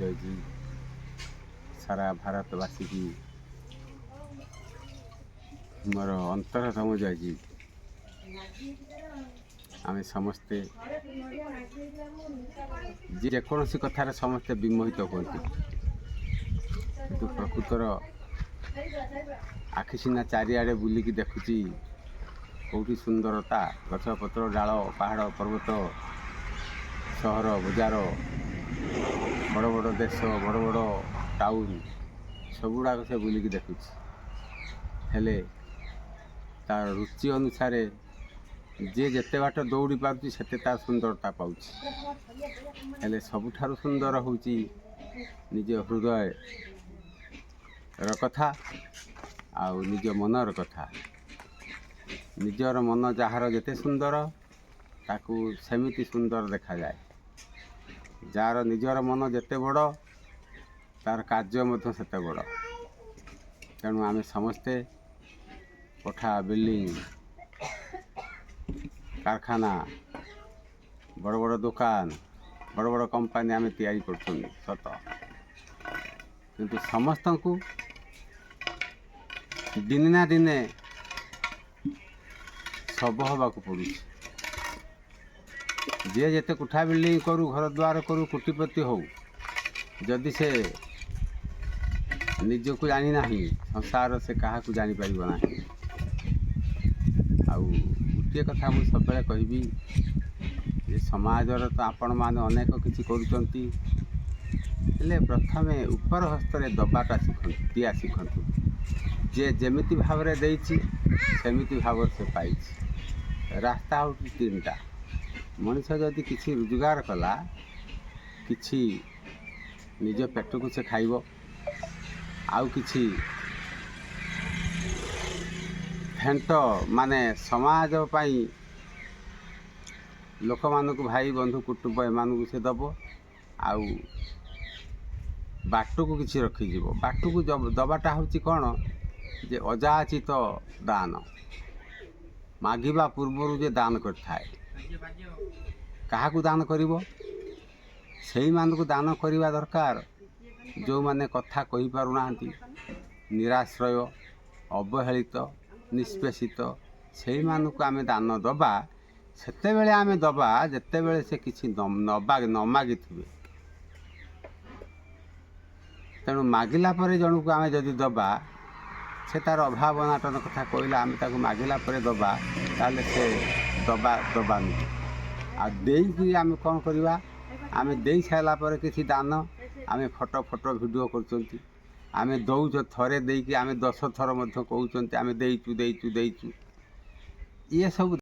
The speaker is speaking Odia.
ଜୟଜୀ ସାରା ଭାରତବାସୀ କି ମୋର ଅନ୍ତରତମ ଜୟଜୀ। ଆମେ ସମସ୍ତେ ଯେକୌଣସି କଥାରେ ସମସ୍ତେ ବିମୋହିତ ହୁଅନ୍ତି, କିନ୍ତୁ ପ୍ରକୃତର ଆଖି ସିନା ଚାରିଆଡ଼େ ବୁଲିକି ଦେଖୁଛି କେଉଁଠି ସୁନ୍ଦରତା, ଗଛପତ୍ର, ଡାଳ, ପାହାଡ଼, ପର୍ବତ, ସହର, ବଜାର, ବଡ଼ ବଡ଼ ଦେଶ, ବଡ଼ ବଡ଼ ଟାଉନ୍ ସବୁଗୁଡ଼ାକ ସେ ବୁଲିକି ଦେଖୁଛି। ହେଲେ ତାର ରୁଚି ଅନୁସାରେ ଯିଏ ଯେତେ ବାଟ ଦୌଡ଼ି ପାରୁଛି ସେତେ ତାର ସୁନ୍ଦରତା ପାଉଛି। ହେଲେ ସବୁଠାରୁ ସୁନ୍ଦର ହେଉଛି ନିଜ ହୃଦୟର କଥା ଆଉ ନିଜ ମନର କଥା। ନିଜର ମନ ଯାହାର ଯେତେ ସୁନ୍ଦର ତାକୁ ସେମିତି ସୁନ୍ଦର ଦେଖାଯାଏ। ଯାହାର ନିଜର ମନ ଯେତେ ବଡ଼ ତାର କାର୍ଯ୍ୟ ମଧ୍ୟ ସେତେ ବଡ଼। ତେଣୁ ଆମେ ସମସ୍ତେ କୋଠା, ବିଲ୍ଡିଂ, କାରଖାନା, ବଡ଼ ବଡ଼ ଦୋକାନ, ବଡ଼ ବଡ଼ କମ୍ପାନୀ ଆମେ ତିଆରି କରୁଛନ୍ତି ସତ, କିନ୍ତୁ ସମସ୍ତଙ୍କୁ ଦିନେ ନା ଦିନେ ଶବ ହେବାକୁ ପଡ଼ୁଛି। ଯିଏ ଯେତେ କୋଠା ବିଲ୍ଡିଂ କରୁ, ଘର ଦ୍ୱାର କରୁ, କୋଟିପତି ହଉ, ଯଦି ସେ ନିଜକୁ ଜାଣିନାହିଁ ସଂସାର ସେ କାହାକୁ ଜାଣିପାରିବ ନାହିଁ। ଆଉ ଗୋଟିଏ କଥା ମୁଁ ସବୁବେଳେ କହିବି ଯେ ସମାଜର ତ ଆପଣମାନେ ଅନେକ କିଛି କରୁଛନ୍ତି, ହେଲେ ପ୍ରଥମେ ଉପର ହସ୍ତରେ ଦବାଟା ଶିଖନ୍ତୁ, ଦିଆ ଶିଖନ୍ତୁ। ଯିଏ ଯେମିତି ଭାବରେ ଦେଇଛି ସେମିତି ଭାବରେ ସେ ପାଇଛି। ରାସ୍ତା ହେଉଛି ତିନିଟା। ମଣିଷ ଯଦି କିଛି ରୋଜଗାର କଲା, କିଛି ନିଜ ପେଟକୁ ସେ ଖାଇବ, ଆଉ କିଛି ଫେଣ୍ଟ ମାନେ ସମାଜ ପାଇଁ ଲୋକମାନଙ୍କୁ, ଭାଇ ବନ୍ଧୁ କୁଟୁମ୍ବ ଏମାନଙ୍କୁ ସେ ଦେବ, ଆଉ ବାଟକୁ କିଛି ରଖିଯିବ। ବାଟକୁ ଦେବାଟା ହେଉଛି କ'ଣ ଯେ ଅଯାଚିତ ଦାନ। ମାଗିବା ପୂର୍ବରୁ ଯେ ଦାନ କରିଥାଏ, କାହାକୁ ଦାନ କରିବ? ସେଇମାନଙ୍କୁ ଦାନ କରିବା ଦରକାର ଯେଉଁମାନେ କଥା କହିପାରୁନାହାନ୍ତି, ନିରାଶ୍ରୟ, ଅବହେଳିତ, ନିଷ୍ପେଷିତ, ସେଇମାନଙ୍କୁ ଆମେ ଦାନ ଦେବା। ସେତେବେଳେ ଆମେ ଦେବା ଯେତେବେଳେ ସେ କିଛି ନ ମାଗିଥିବେ। ତେଣୁ ମାଗିଲା ପରେ ଜଣକୁ ଆମେ ଯଦି ଦେବା, ସେ ତା'ର ଅଭାବ ଅନାଟନ କଥା କହିଲା, ଆମେ ତାକୁ ମାଗିଲା ପରେ ଦେବା, ତାହେଲେ ସେ ଦେବା ନୁହେଁ। ଆଉ ଦେଇକି ଆମେ କ'ଣ କରିବା? ଆମେ ଦେଇ ସାରିଲା ପରେ କିଛି ଦାନ ଆମେ ଫଟୋ ଭିଡ଼ିଓ କରୁଛନ୍ତି। ଆମେ ଦେଉଛ, ଥରେ ଦେଇକି ଆମେ 10 ଥର ମଧ୍ୟ କହୁଛନ୍ତି ଆମେ ଦେଇଛୁ। ଇଏ ସବୁ